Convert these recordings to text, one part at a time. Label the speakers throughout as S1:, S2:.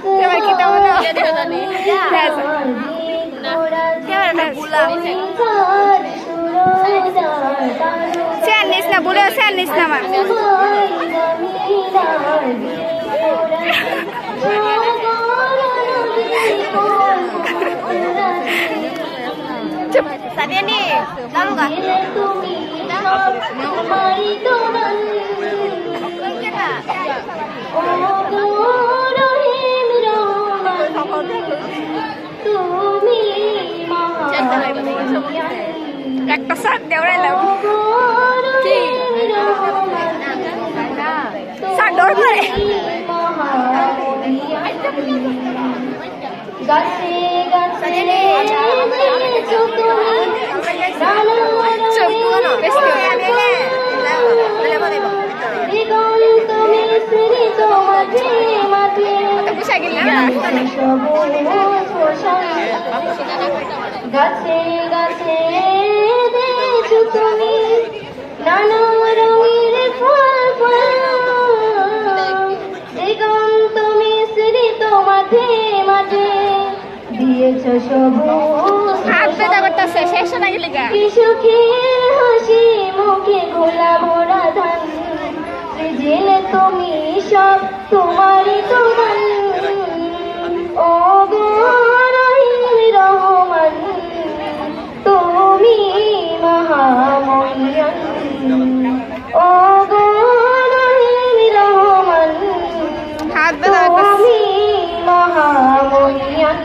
S1: Coba kita mana? Senis na bule senis nama. Cep. Tadi nih, tahu nggak? একটা সাত দেওয়াইলাম কি সাত ডর করে গাছে গাছে গাছে গাছে দেখো তুমি নানা রঙের ফল দিগন্ত মিশ্রিত মাঠে মাঠে দিয়েছো সবুজ হাত ব্যথা করতেছে শেষ না গেলে কি সুখের হাসি মুখে গোলা ভরা ধান সৃজিলে তুমি সব তোমারই তোমার ও গো রহমান তুমি মহামহিয়ান ও গো রহমান তুমি মহামহিয়ান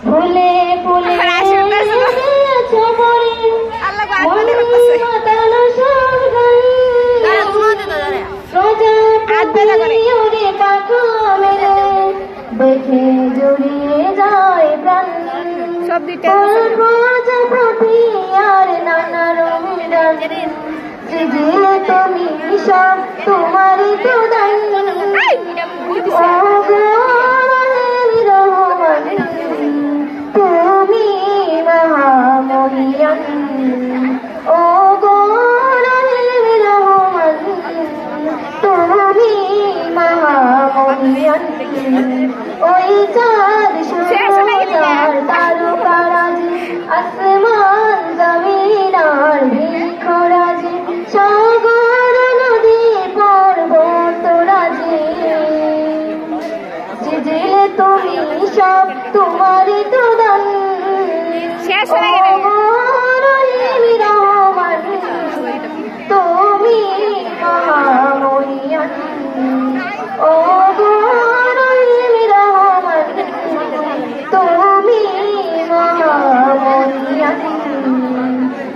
S1: ফুলে ফুলে দেখে জড়িয়ে যায় প্রাণ সব দিতে আর নানা রঙের সৃজিলে তুমি সব তোমারই তো দান রহমান তুমি মহামহিয়ান ও গো রহমান তুমি মহামহিয়ান ওই চাঁদ সূর্য তারকারাজি আসমান জমিন আর বৃক্ষরাজি সাগর নদী পর্বত রাজি সৃজিলে তুমি সব তোমারই তো দান রহমান তুমি মহামহিয়ান ও গো রহমান তুমি মহামহিয়ান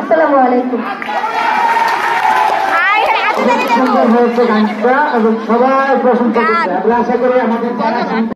S1: আসসালামু আলাইকুম
S2: সুন্দর হয়েছে গানটা এবং সবাই প্রশংসা করছে আমরা আশা করি আমাদের